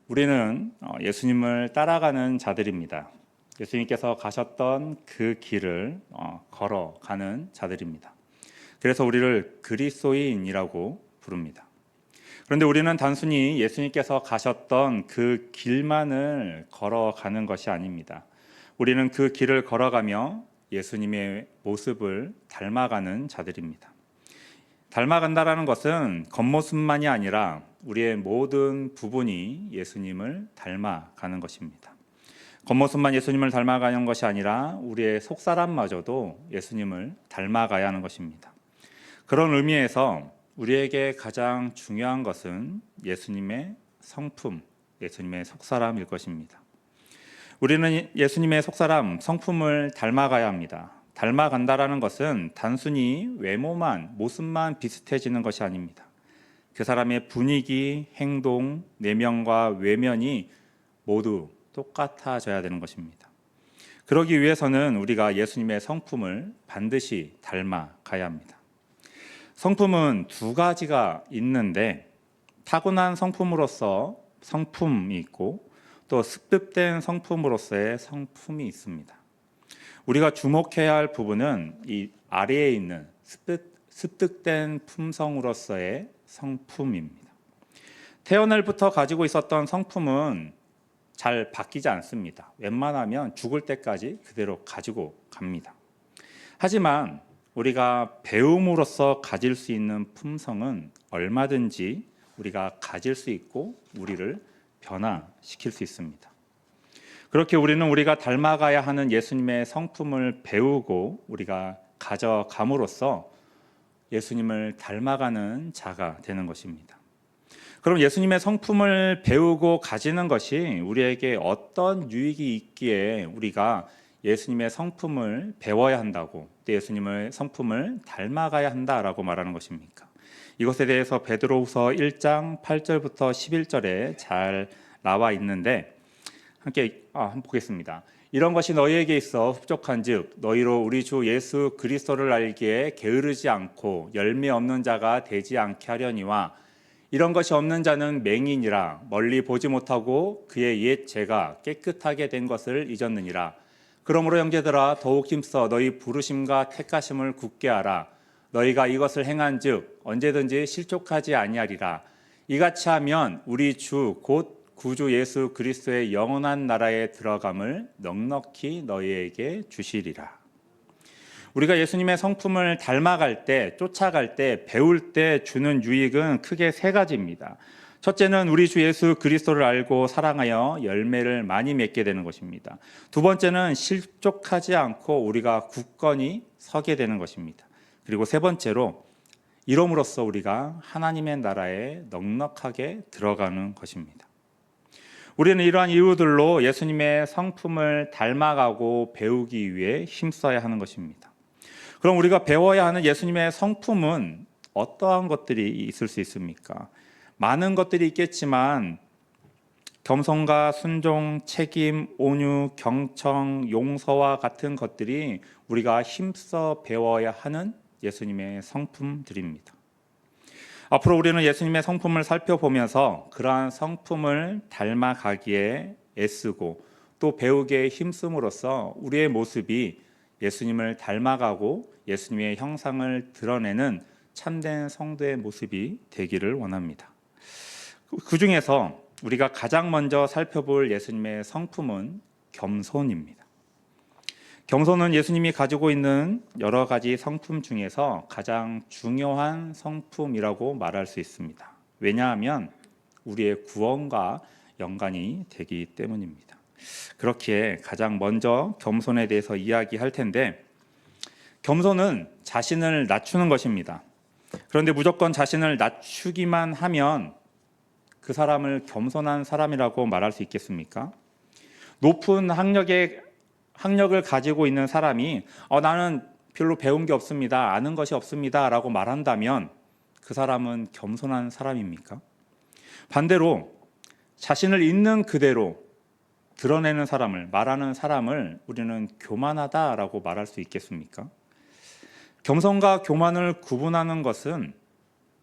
우리는 예수님을 따라가는 자들입니다. 예수님께서 가셨던 그 길을 걸어가는 자들입니다. 그래서 우리를 그리스도인이라고 부릅니다. 그런데 우리는 단순히 예수님께서 가셨던 그 길만을 걸어가는 것이 아닙니다. 우리는 그 길을 걸어가며 예수님의 모습을 닮아가는 자들입니다. 닮아간다라는 것은 겉모습만이 아니라 우리의 모든 부분이 예수님을 닮아가는 것입니다. 겉모습만 예수님을 닮아가는 것이 아니라 우리의 속사람마저도 예수님을 닮아가야 하는 것입니다. 그런 의미에서 우리에게 가장 중요한 것은 예수님의 성품, 예수님의 속사람일 것입니다. 우리는 예수님의 속사람, 성품을 닮아가야 합니다. 닮아간다라는 것은 단순히 외모만, 모습만 비슷해지는 것이 아닙니다. 그 사람의 분위기, 행동, 내면과 외면이 모두 똑같아져야 되는 것입니다. 그러기 위해서는 우리가 예수님의 성품을 반드시 닮아가야 합니다. 성품은 두 가지가 있는데 타고난 성품으로서 성품이 있고 또 습득된 성품으로서의 성품이 있습니다. 우리가 주목해야 할 부분은 이 아래에 있는 습득된 품성으로서의 성품입니다. 태어날부터 가지고 있었던 성품은 잘 바뀌지 않습니다. 웬만하면 죽을 때까지 그대로 가지고 갑니다. 하지만 우리가 배움으로써 가질 수 있는 품성은 얼마든지 우리가 가질 수 있고 우리를 변화시킬 수 있습니다. 그렇게 우리는 우리가 닮아가야 하는 예수님의 성품을 배우고 우리가 가져감으로써 예수님을 닮아가는 자가 되는 것입니다. 그럼 예수님의 성품을 배우고 가지는 것이 우리에게 어떤 유익이 있기에 우리가 예수님의 성품을 배워야 한다고, 또 예수님의 성품을 닮아가야 한다라고 말하는 것입니까? 이것에 대해서 베드로후서 1장 8절부터 11절에 잘 나와 있는데 함께 한번 보겠습니다. 이런 것이 너희에게 있어 흡족한즉 너희로 우리 주 예수 그리스도를 알기에 게으르지 않고 열매 없는 자가 되지 않게 하려니와 이런 것이 없는 자는 맹인이라 멀리 보지 못하고 그의 옛 죄가 깨끗하게 된 것을 잊었느니라. 그러므로 형제들아 더욱 힘써 너희 부르심과 택하심을 굳게 하라. 너희가 이것을 행한즉 언제든지 실족하지 아니하리라. 이같이 하면 우리 주 곧 구주 예수 그리스도의 영원한 나라에 들어감을 넉넉히 너희에게 주시리라. 우리가 예수님의 성품을 닮아갈 때, 쫓아갈 때, 배울 때 주는 유익은 크게 세 가지입니다. 첫째는 우리 주 예수 그리스도를 알고 사랑하여 열매를 많이 맺게 되는 것입니다. 두 번째는 실족하지 않고 우리가 굳건히 서게 되는 것입니다. 그리고 세 번째로 이름으로써 우리가 하나님의 나라에 넉넉하게 들어가는 것입니다. 우리는 이러한 이유들로 예수님의 성품을 닮아가고 배우기 위해 힘써야 하는 것입니다. 그럼 우리가 배워야 하는 예수님의 성품은 어떠한 것들이 있을 수 있습니까? 많은 것들이 있겠지만 겸손과 순종, 책임, 온유, 경청, 용서와 같은 것들이 우리가 힘써 배워야 하는 예수님의 성품들입니다. 앞으로 우리는 예수님의 성품을 살펴보면서 그러한 성품을 닮아가기에 애쓰고 또 배우기에 힘씀으로써 우리의 모습이 예수님을 닮아가고 예수님의 형상을 드러내는 참된 성도의 모습이 되기를 원합니다. 그 중에서 우리가 가장 먼저 살펴볼 예수님의 성품은 겸손입니다. 겸손은 예수님이 가지고 있는 여러 가지 성품 중에서 가장 중요한 성품이라고 말할 수 있습니다. 왜냐하면 우리의 구원과 연관이 되기 때문입니다. 그렇기에 가장 먼저 겸손에 대해서 이야기할 텐데, 겸손은 자신을 낮추는 것입니다. 그런데 무조건 자신을 낮추기만 하면 그 사람을 겸손한 사람이라고 말할 수 있겠습니까? 높은 학력을 가지고 있는 사람이 나는 별로 배운 게 없습니다, 아는 것이 없습니다 라고 말한다면 그 사람은 겸손한 사람입니까? 반대로 자신을 있는 그대로 드러내는 사람을, 말하는 사람을 우리는 교만하다라고 말할 수 있겠습니까? 겸손과 교만을 구분하는 것은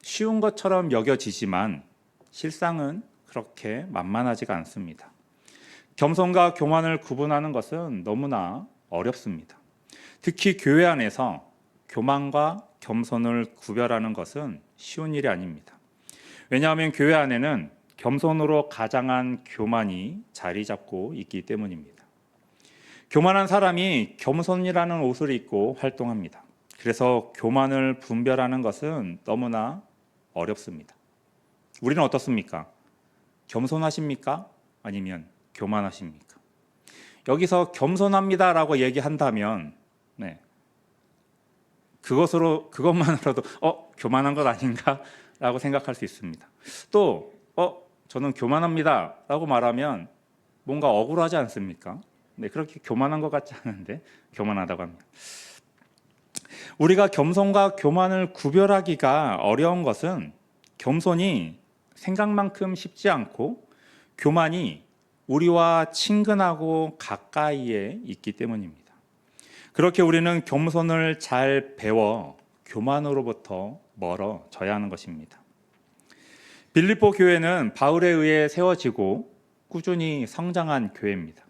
쉬운 것처럼 여겨지지만 실상은 그렇게 만만하지가 않습니다. 겸손과 교만을 구분하는 것은 너무나 어렵습니다. 특히 교회 안에서 교만과 겸손을 구별하는 것은 쉬운 일이 아닙니다. 왜냐하면 교회 안에는 겸손으로 가장한 교만이 자리 잡고 있기 때문입니다. 교만한 사람이 겸손이라는 옷을 입고 활동합니다. 그래서 교만을 분별하는 것은 너무나 어렵습니다. 우리는 어떻습니까? 겸손하십니까? 아니면 교만하십니까? 여기서 겸손합니다라고 얘기한다면 그것만으로도 교만한 것 아닌가라고 생각할 수 있습니다. 또 저는 교만합니다라고 말하면 뭔가 억울하지 않습니까? 그렇게 교만한 것 같지 않은데 교만하다고 합니다. 우리가 겸손과 교만을 구별하기가 어려운 것은 겸손이 생각만큼 쉽지 않고 교만이 우리와 친근하고 가까이에 있기 때문입니다. 그렇게 우리는 겸손을 잘 배워 교만으로부터 멀어져야 하는 것입니다. 빌립보 교회는 바울에 의해 세워지고 꾸준히 성장한 교회입니다.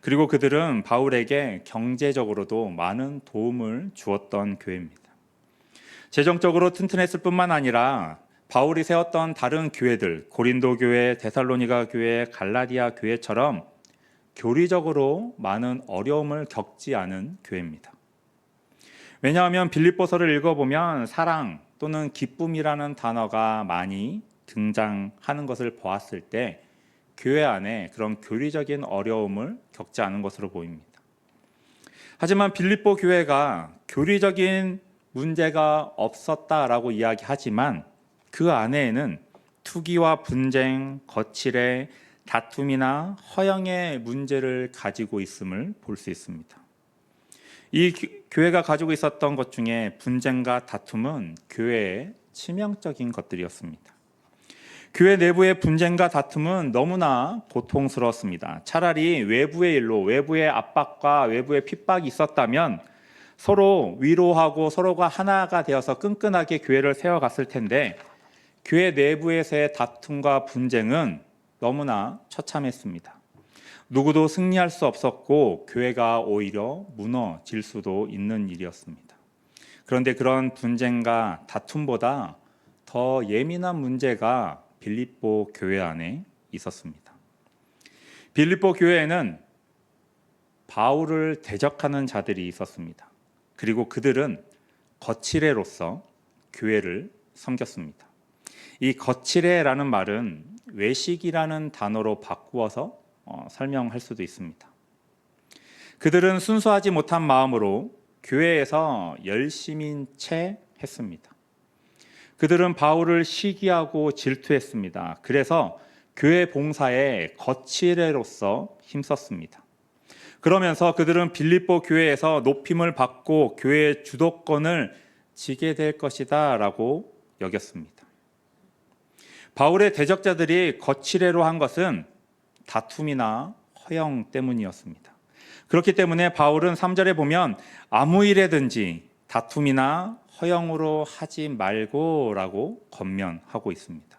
그리고 그들은 바울에게 경제적으로도 많은 도움을 주었던 교회입니다. 재정적으로 튼튼했을 뿐만 아니라 바울이 세웠던 다른 교회들, 고린도 교회, 데살로니가 교회, 갈라디아 교회처럼 교리적으로 많은 어려움을 겪지 않은 교회입니다. 왜냐하면 빌립보서를 읽어보면 사랑 또는 기쁨이라는 단어가 많이 등장하는 것을 보았을 때 교회 안에 그런 교리적인 어려움을 겪지 않은 것으로 보입니다. 하지만 빌립보 교회가 교리적인 문제가 없었다라고 이야기하지만 그 안에는 투기와 분쟁, 거칠의 다툼이나 허영의 문제를 가지고 있음을 볼 수 있습니다. 이 교회가 가지고 있었던 것 중에 분쟁과 다툼은 교회의 치명적인 것들이었습니다. 교회 내부의 분쟁과 다툼은 너무나 고통스러웠습니다. 차라리 외부의 일로, 외부의 압박과 외부의 핍박이 있었다면 서로 위로하고 서로가 하나가 되어서 끈끈하게 교회를 세워갔을 텐데 교회 내부에서의 다툼과 분쟁은 너무나 처참했습니다. 누구도 승리할 수 없었고 교회가 오히려 무너질 수도 있는 일이었습니다. 그런데 그런 분쟁과 다툼보다 더 예민한 문제가 빌립보 교회 안에 있었습니다. 빌립보 교회에는 바울을 대적하는 자들이 있었습니다. 그리고 그들은 거칠애로서 교회를 섬겼습니다. 이 거칠애라는 말은 외식이라는 단어로 바꾸어서 설명할 수도 있습니다. 그들은 순수하지 못한 마음으로 교회에서 열심인 채 했습니다. 그들은 바울을 시기하고 질투했습니다. 그래서 교회 봉사에 거칠애로서 힘썼습니다. 그러면서 그들은 빌립보 교회에서 높임을 받고 교회의 주도권을 지게 될 것이다 라고 여겼습니다. 바울의 대적자들이 거칠애로 한 것은 다툼이나 허영 때문이었습니다. 그렇기 때문에 바울은 3절에 보면 아무 일에든지 다툼이나 허영으로 하지 말고 라고 권면하고 있습니다.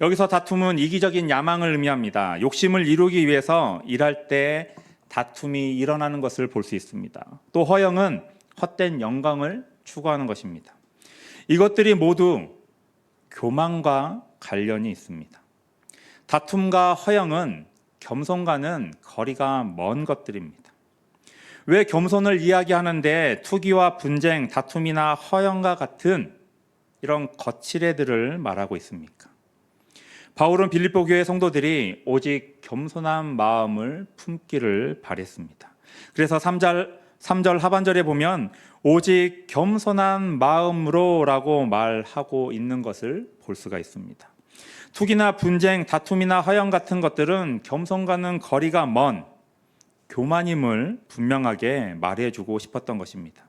여기서 다툼은 이기적인 야망을 의미합니다. 욕심을 이루기 위해서 일할 때 다툼이 일어나는 것을 볼 수 있습니다. 또 허영은 헛된 영광을 추구하는 것입니다. 이것들이 모두 교만과 관련이 있습니다. 다툼과 허영은 겸손과는 거리가 먼 것들입니다. 왜 겸손을 이야기하는데 투기와 분쟁, 다툼이나 허영과 같은 이런 거칠애들을 말하고 있습니까? 바울은 빌립보 교회 성도들이 오직 겸손한 마음을 품기를 바랬습니다. 그래서 3절 하반절에 보면 오직 겸손한 마음으로 라고 말하고 있는 것을 볼 수가 있습니다. 투기나 분쟁, 다툼이나 허영 같은 것들은 겸손과는 거리가 먼 교만임을 분명하게 말해주고 싶었던 것입니다.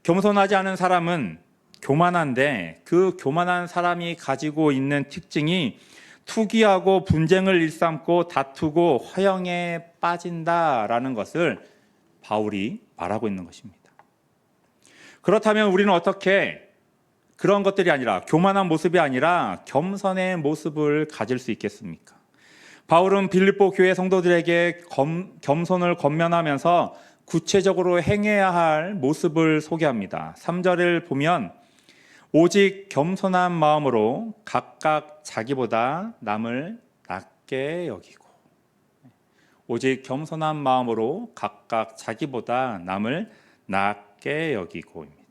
겸손하지 않은 사람은 교만한데 그 교만한 사람이 가지고 있는 특징이 투기하고 분쟁을 일삼고 다투고 허영에 빠진다라는 것을 바울이 말하고 있는 것입니다. 그렇다면 우리는 어떻게 그런 것들이 아니라, 교만한 모습이 아니라 겸손의 모습을 가질 수 있겠습니까? 바울은 빌립보 교회 성도들에게 겸손을 권면하면서 구체적으로 행해야 할 모습을 소개합니다. 3절을 보면 오직 겸손한 마음으로 각각 자기보다 남을 낮게 여기고, 오직 겸손한 마음으로 각각 자기보다 남을 낮게 여기고입니다.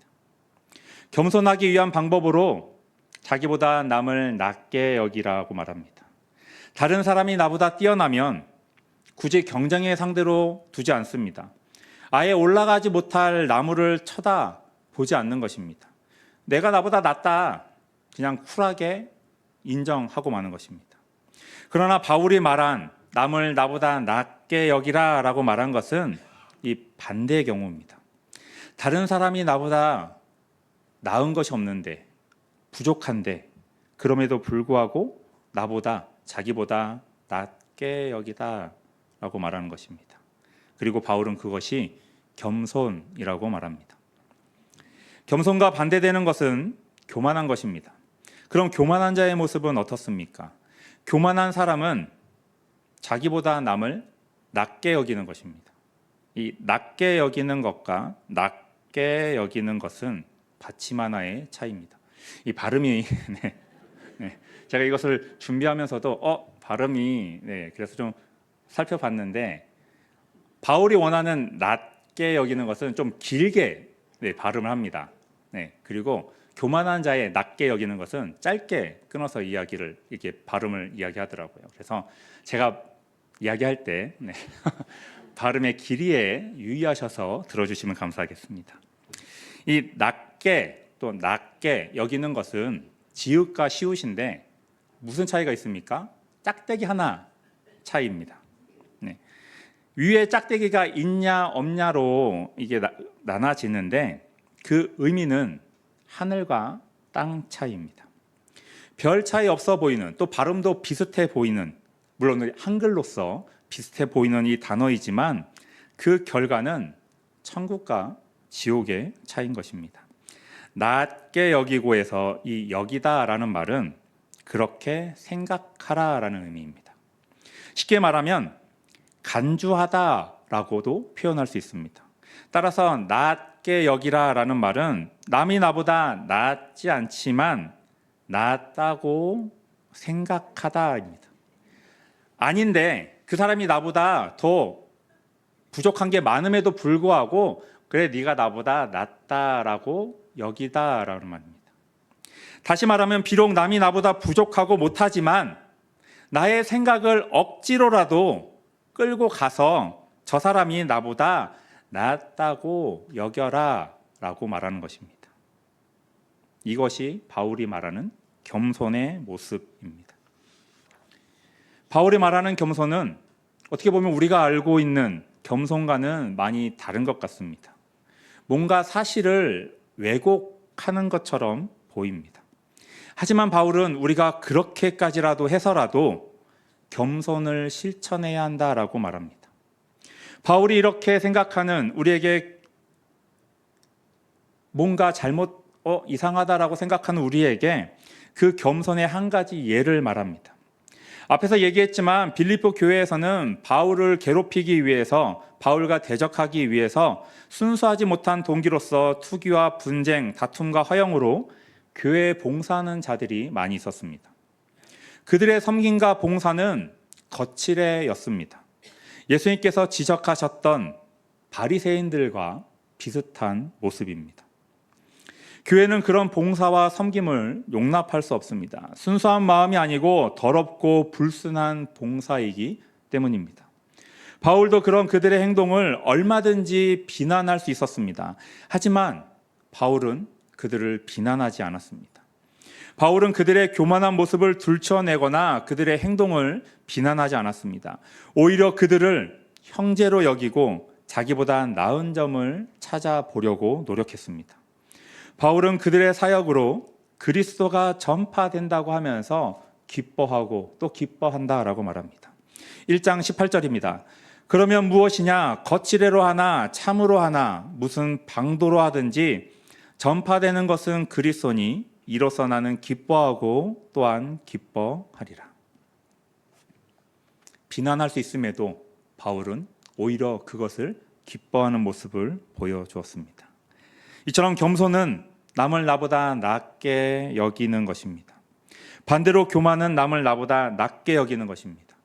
겸손하기 위한 방법으로 자기보다 남을 낮게 여기라고 말합니다. 다른 사람이 나보다 뛰어나면 굳이 경쟁의 상대로 두지 않습니다. 아예 올라가지 못할 나무를 쳐다보지 않는 것입니다. 내가 나보다 낫다, 그냥 쿨하게 인정하고 마는 것입니다. 그러나 바울이 말한 남을 나보다 낮게 여기라 라고 말한 것은 이 반대의 경우입니다. 다른 사람이 나보다 나은 것이 없는데, 부족한데, 그럼에도 불구하고 나보다, 자기보다 낮게 여기다 라고 말하는 것입니다. 그리고 바울은 그것이 겸손이라고 말합니다. 겸손과 반대되는 것은 교만한 것입니다. 그럼 교만한 자의 모습은 어떻습니까? 교만한 사람은 자기보다 남을 낮게 여기는 것입니다. 이 낮게 여기는 것과 낮게 여기는 것은 받침 하나의 차이입니다. 이 발음이 제가 이것을 준비하면서도 발음이 그래서 좀 살펴봤는데, 바울이 원하는 낮게 여기는 것은 좀 길게 발음을 합니다. 그리고 교만한 자의 낮게 여기는 것은 짧게 끊어서 이렇게 발음을 이야기하더라고요. 그래서 제가 이야기할 때 발음의 길이에 유의하셔서 들어주시면 감사하겠습니다. 이 낮게 또 낮게 여기는 것은 지읒과 시읒인데 무슨 차이가 있습니까? 짝대기 하나 차이입니다. 위에 짝대기가 있냐 없냐로 이게 나눠지는데 그 의미는 하늘과 땅 차이입니다. 별 차이 없어 보이는, 또 발음도 비슷해 보이는, 물론 한글로서 비슷해 보이는 이 단어이지만 그 결과는 천국과 지옥의 차이인 것입니다. 낮게 여기고에서 이 여기다라는 말은 그렇게 생각하라라는 의미입니다. 쉽게 말하면 간주하다라고도 표현할 수 있습니다. 따라서 낮게 여기라라는 말은 남이 나보다 낫지 않지만 낫다고 생각하다입니다. 아닌데 그 사람이 나보다 더 부족한 게 많음에도 불구하고 그래 네가 나보다 낫다라고 여기다라는 말입니다. 다시 말하면 비록 남이 나보다 부족하고 못하지만 나의 생각을 억지로라도 끌고 가서 저 사람이 나보다 낫다고 여겨라 라고 말하는 것입니다. 이것이 바울이 말하는 겸손의 모습입니다. 바울이 말하는 겸손은 어떻게 보면 우리가 알고 있는 겸손과는 많이 다른 것 같습니다. 뭔가 사실을 왜곡하는 것처럼 보입니다. 하지만 바울은 우리가 그렇게까지라도 해서라도 겸손을 실천해야 한다라고 말합니다. 바울이 이렇게 생각하는, 우리에게 뭔가 이상하다라고 생각하는 우리에게 그 겸손의 한 가지 예를 말합니다. 앞에서 얘기했지만 빌립보 교회에서는 바울을 괴롭히기 위해서, 바울과 대적하기 위해서 순수하지 못한 동기로서 투기와 분쟁, 다툼과 허영으로 교회에 봉사하는 자들이 많이 있었습니다. 그들의 섬김과 봉사는 거칠애였습니다. 예수님께서 지적하셨던 바리새인들과 비슷한 모습입니다. 교회는 그런 봉사와 섬김을 용납할 수 없습니다. 순수한 마음이 아니고 더럽고 불순한 봉사이기 때문입니다. 바울도 그런 그들의 행동을 얼마든지 비난할 수 있었습니다. 하지만 바울은 그들을 비난하지 않았습니다. 바울은 그들의 교만한 모습을 들춰내거나 그들의 행동을 비난하지 않았습니다. 오히려 그들을 형제로 여기고 자기보다 나은 점을 찾아보려고 노력했습니다. 바울은 그들의 사역으로 그리스도가 전파된다고 하면서 기뻐하고 또 기뻐한다라고 말합니다. 1장 18절입니다. 그러면 무엇이냐? 거칠애로 하나 참으로 하나 무슨 방도로 하든지 전파되는 것은 그리스도니 이로써 나는 기뻐하고 또한 기뻐하리라. 비난할 수 있음에도 바울은 오히려 그것을 기뻐하는 모습을 보여주었습니다. 이처럼 겸손은 남을 나보다 낮게 여기는 것입니다. 반대로 교만은 남을 나보다 낮게 여기는 것입니다.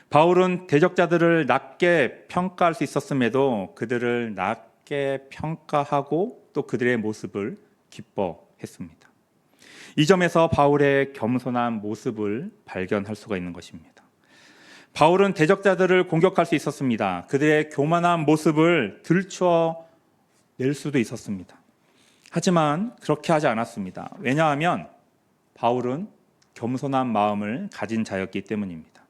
바울은 대적자들을 낮게 평가할 수 있었음에도 그들을 낮게 평가하고 또 그들의 모습을 기뻐했습니다. 이 점에서 바울의 겸손한 모습을 발견할 수가 있는 것입니다. 바울은 대적자들을 공격할 수 있었습니다. 그들의 교만한 모습을 들추어 낼 수도 있었습니다. 하지만 그렇게 하지 않았습니다. 왜냐하면 바울은 겸손한 마음을 가진 자였기 때문입니다.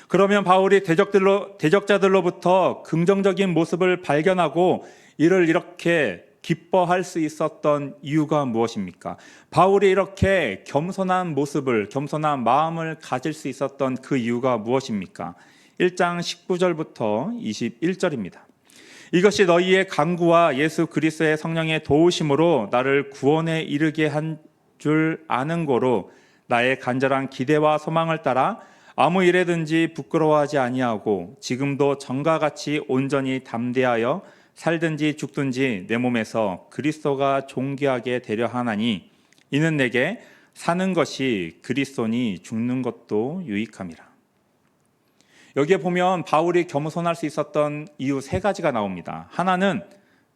그러면 바울이 대적자들로부터 긍정적인 모습을 발견하고 이를 이렇게 기뻐할 수 있었던 이유가 무엇입니까? 바울이 이렇게 겸손한 모습을, 겸손한 마음을 가질 수 있었던 그 이유가 무엇입니까? 1장 19절부터 21절입니다. 이것이 너희의 강구와 예수 그리스도의 성령의 도우심으로 나를 구원에 이르게 한 줄 아는 고로 나의 간절한 기대와 소망을 따라 아무 일에든지 부끄러워하지 아니하고 지금도 전과 같이 온전히 담대하여 살든지 죽든지 내 몸에서 그리스도가 존귀하게 되려 하나니 이는 내게 사는 것이 그리스도니 죽는 것도 유익함이라. 여기에 보면 바울이 겸손할 수 있었던 이유 세 가지가 나옵니다. 하나는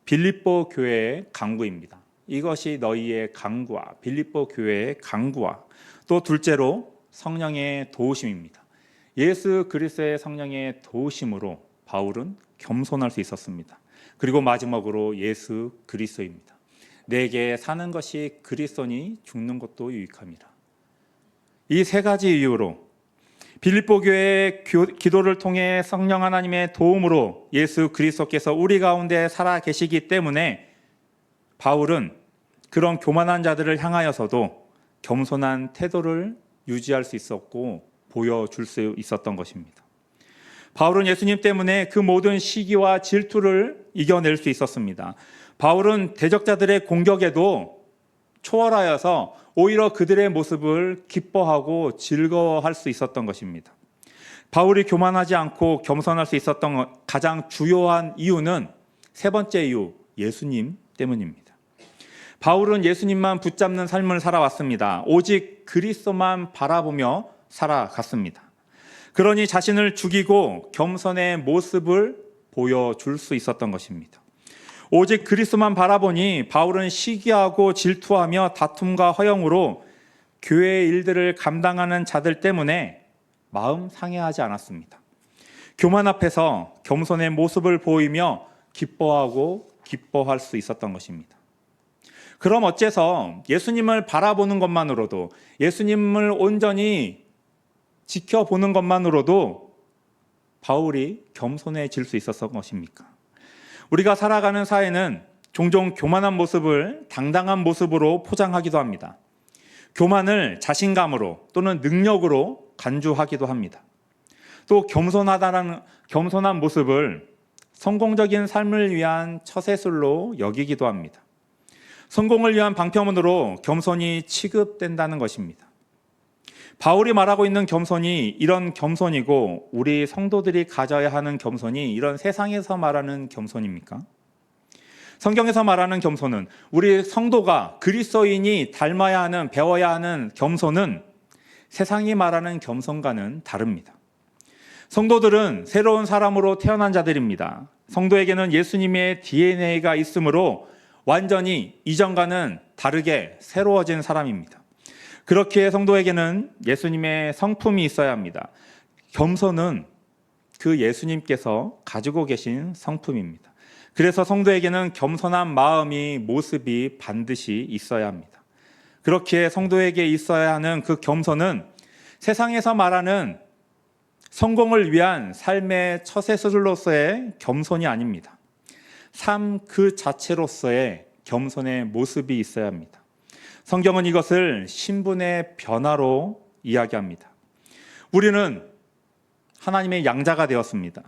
빌립보 교회의 강구입니다. 이것이 너희의 강구와 빌립보 교회의 강구와 또 둘째로 성령의 도우심입니다. 예수 그리스도의 성령의 도우심으로 바울은 겸손할 수 있었습니다. 그리고 마지막으로 예수 그리스도입니다. 내게 사는 것이 그리스도니 죽는 것도 유익함이라. 이 세 가지 이유로 빌립보 교회의 기도를 통해 성령 하나님의 도움으로 예수 그리스도께서 우리 가운데 살아 계시기 때문에 바울은 그런 교만한 자들을 향하여서도 겸손한 태도를 유지할 수 있었고 보여줄 수 있었던 것입니다. 바울은 예수님 때문에 그 모든 시기와 질투를 이겨낼 수 있었습니다. 바울은 대적자들의 공격에도 초월하여서 오히려 그들의 모습을 기뻐하고 즐거워할 수 있었던 것입니다. 바울이 교만하지 않고 겸손할 수 있었던 가장 주요한 이유는 세 번째 이유, 예수님 때문입니다. 바울은 예수님만 붙잡는 삶을 살아왔습니다. 오직 그리스도만 바라보며 살아갔습니다. 그러니 자신을 죽이고 겸손의 모습을 보여줄 수 있었던 것입니다. 오직 그리스도만 바라보니 바울은 시기하고 질투하며 다툼과 허영으로 교회의 일들을 감당하는 자들 때문에 마음 상해하지 않았습니다. 교만 앞에서 겸손의 모습을 보이며 기뻐하고 기뻐할 수 있었던 것입니다. 그럼 어째서 예수님을 바라보는 것만으로도, 예수님을 온전히 지켜보는 것만으로도 바울이 겸손해질 수 있었던 것입니까? 우리가 살아가는 사회는 종종 교만한 모습을 당당한 모습으로 포장하기도 합니다. 교만을 자신감으로 또는 능력으로 간주하기도 합니다. 또 겸손한 모습을 성공적인 삶을 위한 처세술로 여기기도 합니다. 성공을 위한 방편으로 겸손이 취급된다는 것입니다. 바울이 말하고 있는 겸손이 이런 겸손이고 우리 성도들이 가져야 하는 겸손이 이런 세상에서 말하는 겸손입니까? 성경에서 말하는 겸손은 우리 성도가 그리스도인이 닮아야 하는, 배워야 하는 겸손은 세상이 말하는 겸손과는 다릅니다. 성도들은 새로운 사람으로 태어난 자들입니다. 성도에게는 예수님의 DNA가 있으므로 완전히 이전과는 다르게 새로워진 사람입니다. 그렇기에 성도에게는 예수님의 성품이 있어야 합니다. 겸손은 그 예수님께서 가지고 계신 성품입니다. 그래서 성도에게는 겸손한 마음이, 모습이 반드시 있어야 합니다. 그렇기에 성도에게 있어야 하는 그 겸손은 세상에서 말하는 성공을 위한 삶의 처세술로서의 겸손이 아닙니다. 삶 그 자체로서의 겸손의 모습이 있어야 합니다. 성경은 이것을 신분의 변화로 이야기합니다. 우리는 하나님의 양자가 되었습니다.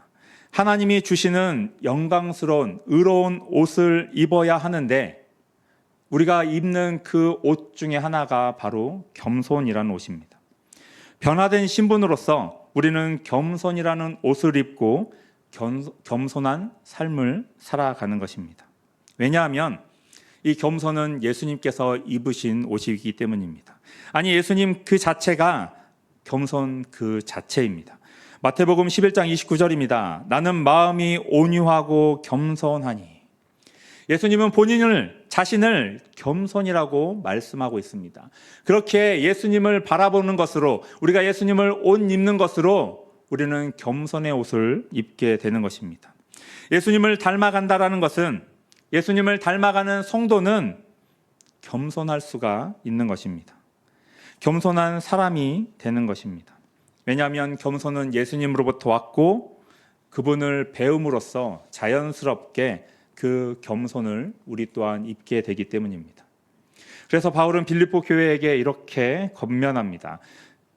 하나님이 주시는 영광스러운 의로운 옷을 입어야 하는데 우리가 입는 그 옷 중에 하나가 바로 겸손이라는 옷입니다. 변화된 신분으로서 우리는 겸손이라는 옷을 입고 겸손한 삶을 살아가는 것입니다. 왜냐하면 이 겸손은 예수님께서 입으신 옷이기 때문입니다. 아니, 예수님 그 자체가 겸손 그 자체입니다. 마태복음 11장 29절입니다. 나는 마음이 온유하고 겸손하니. 예수님은 자신을 겸손이라고 말씀하고 있습니다. 그렇게 예수님을 바라보는 것으로, 우리가 예수님을 옷 입는 것으로 우리는 겸손의 옷을 입게 되는 것입니다. 예수님을 닮아간다라는 것은, 예수님을 닮아가는 성도는 겸손할 수가 있는 것입니다. 겸손한 사람이 되는 것입니다. 왜냐하면 겸손은 예수님으로부터 왔고 그분을 배움으로써 자연스럽게 그 겸손을 우리 또한 입게 되기 때문입니다. 그래서 바울은 빌립보 교회에게 이렇게 권면합니다.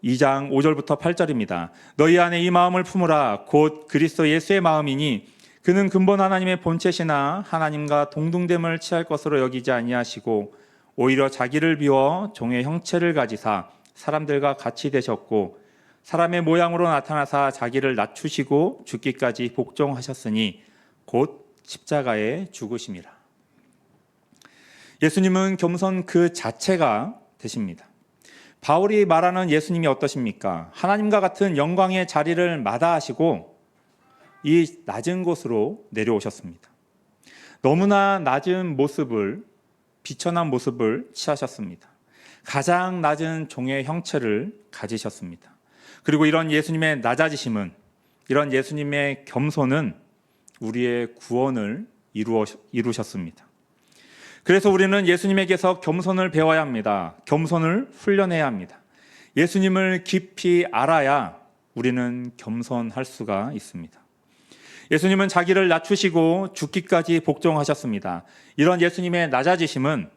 2장 5절부터 8절입니다. 너희 안에 이 마음을 품으라. 곧 그리스도 예수의 마음이니 그는 근본 하나님의 본체시나 하나님과 동등됨을 취할 것으로 여기지 아니하시고 오히려 자기를 비워 종의 형체를 가지사 사람들과 같이 되셨고 사람의 모양으로 나타나사 자기를 낮추시고 죽기까지 복종하셨으니 곧 십자가에 죽으심이라. 예수님은 겸손 그 자체가 되십니다. 바울이 말하는 예수님이 어떠십니까? 하나님과 같은 영광의 자리를 마다하시고 이 낮은 곳으로 내려오셨습니다. 너무나 낮은 모습을, 비천한 모습을 취하셨습니다. 가장 낮은 종의 형체를 가지셨습니다. 그리고 이런 예수님의 낮아지심은, 이런 예수님의 겸손은 우리의 구원을 이루셨습니다. 그래서 우리는 예수님에게서 겸손을 배워야 합니다. 겸손을 훈련해야 합니다. 예수님을 깊이 알아야 우리는 겸손할 수가 있습니다. 예수님은 자기를 낮추시고 죽기까지 복종하셨습니다. 이런 예수님의 낮아지심은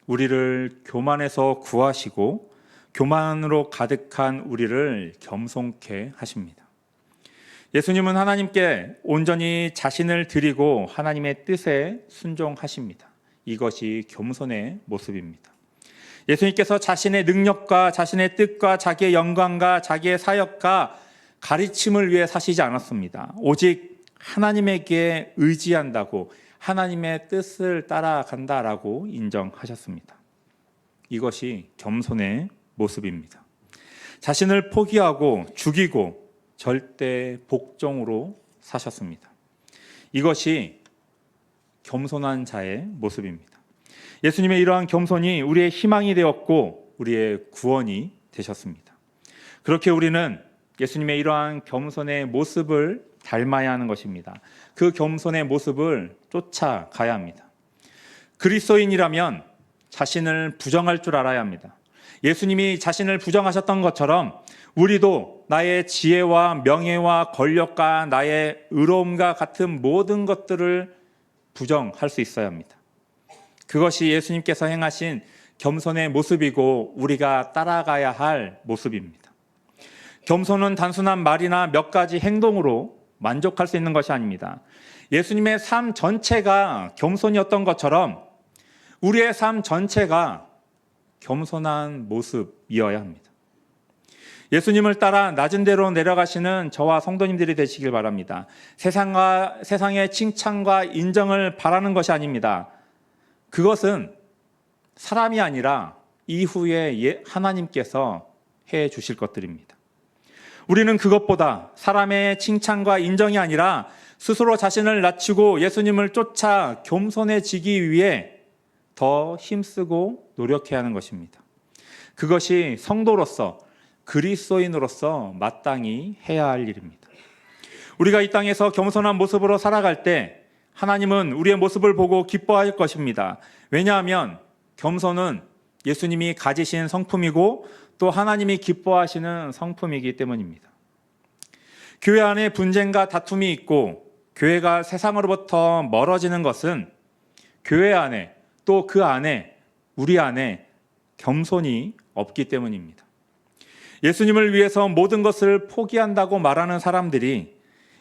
우리를 교만에서 구하시고 교만으로 가득한 우리를 겸손케 하십니다. 예수님은 하나님께 온전히 자신을 드리고 하나님의 뜻에 순종하십니다. 이것이 겸손의 모습입니다. 예수님께서 자신의 능력과 자신의 뜻과 자기의 영광과 자기의 사역과 가르침을 위해 사시지 않았습니다. 오직 하나님에게 의지한다고, 하나님의 뜻을 따라간다라고 인정하셨습니다. 이것이 겸손의 모습입니다. 자신을 포기하고 죽이고 절대 복종으로 사셨습니다. 이것이 겸손한 자의 모습입니다. 예수님의 이러한 겸손이 우리의 희망이 되었고 우리의 구원이 되셨습니다. 그렇게 우리는 예수님의 이러한 겸손의 모습을 닮아야 하는 것입니다. 그 겸손의 모습을 쫓아가야 합니다. 그리스도인이라면 자신을 부정할 줄 알아야 합니다. 예수님이 자신을 부정하셨던 것처럼 우리도 나의 지혜와 명예와 권력과 나의 의로움과 같은 모든 것들을 부정할 수 있어야 합니다. 그것이 예수님께서 행하신 겸손의 모습이고 우리가 따라가야 할 모습입니다. 겸손은 단순한 말이나 몇 가지 행동으로 만족할 수 있는 것이 아닙니다. 예수님의 삶 전체가 겸손이었던 것처럼 우리의 삶 전체가 겸손한 모습이어야 합니다. 예수님을 따라 낮은 데로 내려가시는 저와 성도님들이 되시길 바랍니다. 세상의 칭찬과 인정을 바라는 것이 아닙니다. 그것은 사람이 아니라 이후에 하나님께서 해 주실 것들입니다. 우리는 그것보다 사람의 칭찬과 인정이 아니라 스스로 자신을 낮추고 예수님을 쫓아 겸손해지기 위해 더 힘쓰고 노력해야 하는 것입니다. 그것이 성도로서, 그리스도인으로서 마땅히 해야 할 일입니다. 우리가 이 땅에서 겸손한 모습으로 살아갈 때 하나님은 우리의 모습을 보고 기뻐할 것입니다. 왜냐하면 겸손은 예수님이 가지신 성품이고 또 하나님이 기뻐하시는 성품이기 때문입니다. 교회 안에 분쟁과 다툼이 있고 교회가 세상으로부터 멀어지는 것은 교회 안에 또 그 안에 우리 안에 겸손이 없기 때문입니다. 예수님을 위해서 모든 것을 포기한다고 말하는 사람들이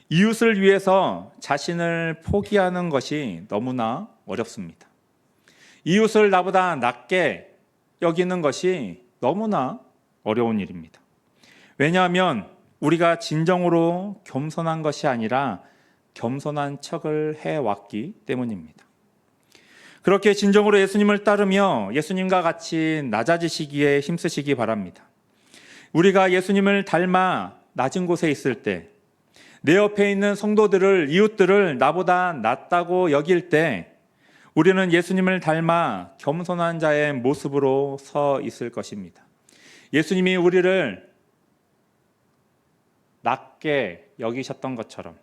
이웃을 위해서 자신을 포기하는 것이 너무나 어렵습니다. 이웃을 나보다 낮게 여기는 것이 너무나 어려운 일입니다. 왜냐하면 우리가 진정으로 겸손한 것이 아니라 겸손한 척을 해왔기 때문입니다. 그렇게 진정으로 예수님을 따르며 예수님과 같이 낮아지시기에 힘쓰시기 바랍니다. 우리가 예수님을 닮아 낮은 곳에 있을 때, 내 옆에 있는 성도들을, 이웃들을 나보다 낮다고 여길 때 우리는 예수님을 닮아 겸손한 자의 모습으로 서 있을 것입니다. 예수님이 우리를 낮게 여기셨던 것처럼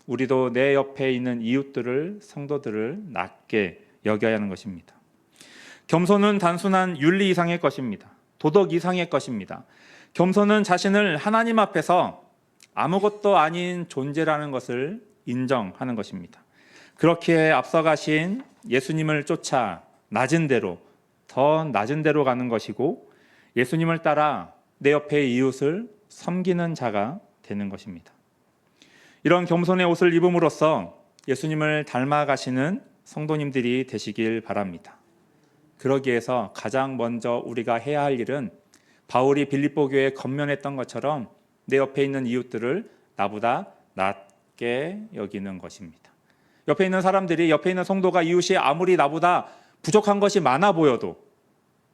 우리도 내 옆에 있는 이웃들을, 성도들을 낮게 여겨야 하는 것입니다. 겸손은 단순한 윤리 이상의 것입니다. 도덕 이상의 것입니다. 겸손은 자신을 하나님 앞에서 아무것도 아닌 존재라는 것을 인정하는 것입니다. 그렇게 앞서가신 예수님을 쫓아 낮은 데로, 더 낮은 데로 가는 것이고 예수님을 따라 내 옆의 이웃을 섬기는 자가 되는 것입니다. 이런 겸손의 옷을 입음으로써 예수님을 닮아가시는 성도님들이 되시길 바랍니다. 그러기 위해서 가장 먼저 우리가 해야 할 일은 바울이 빌립보 교회에 권면했던 것처럼 내 옆에 있는 이웃들을 나보다 낮게 여기는 것입니다. 옆에 있는 사람들이, 옆에 있는 성도가, 이웃이 아무리 나보다 부족한 것이 많아 보여도,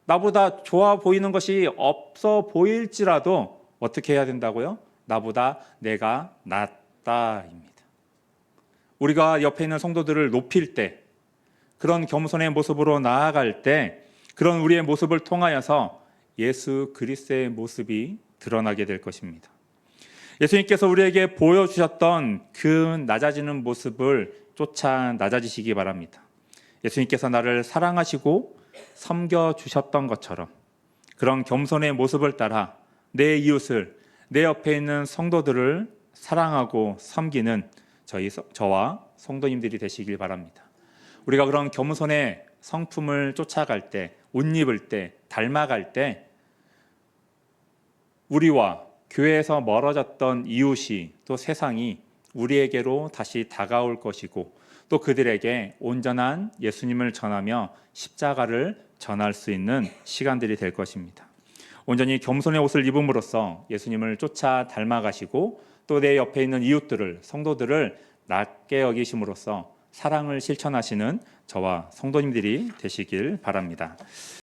나보다 좋아 보이는 것이 없어 보일지라도 어떻게 해야 된다고요? 나보다 내가 낫다입니다. 우리가 옆에 있는 성도들을 높일 때, 그런 겸손의 모습으로 나아갈 때, 그런 우리의 모습을 통하여서 예수 그리스도의 모습이 드러나게 될 것입니다. 예수님께서 우리에게 보여주셨던 그 낮아지는 모습을 쫓아 낮아지시기 바랍니다. 예수님께서 나를 사랑하시고 섬겨주셨던 것처럼 그런 겸손의 모습을 따라 내 이웃을, 내 옆에 있는 성도들을 사랑하고 섬기는 저와 성도님들이 되시길 바랍니다. 우리가 그런 겸손의 성품을 쫓아갈 때, 옷 입을 때, 닮아갈 때 우리와 교회에서 멀어졌던 이웃이, 또 세상이 우리에게로 다시 다가올 것이고, 또 그들에게 온전한 예수님을 전하며 십자가를 전할 수 있는 시간들이 될 것입니다. 온전히 겸손의 옷을 입음으로써 예수님을 쫓아 닮아가시고 또 내 옆에 있는 이웃들을, 성도들을 낮게 여기심으로써 사랑을 실천하시는 저와 성도님들이 되시길 바랍니다.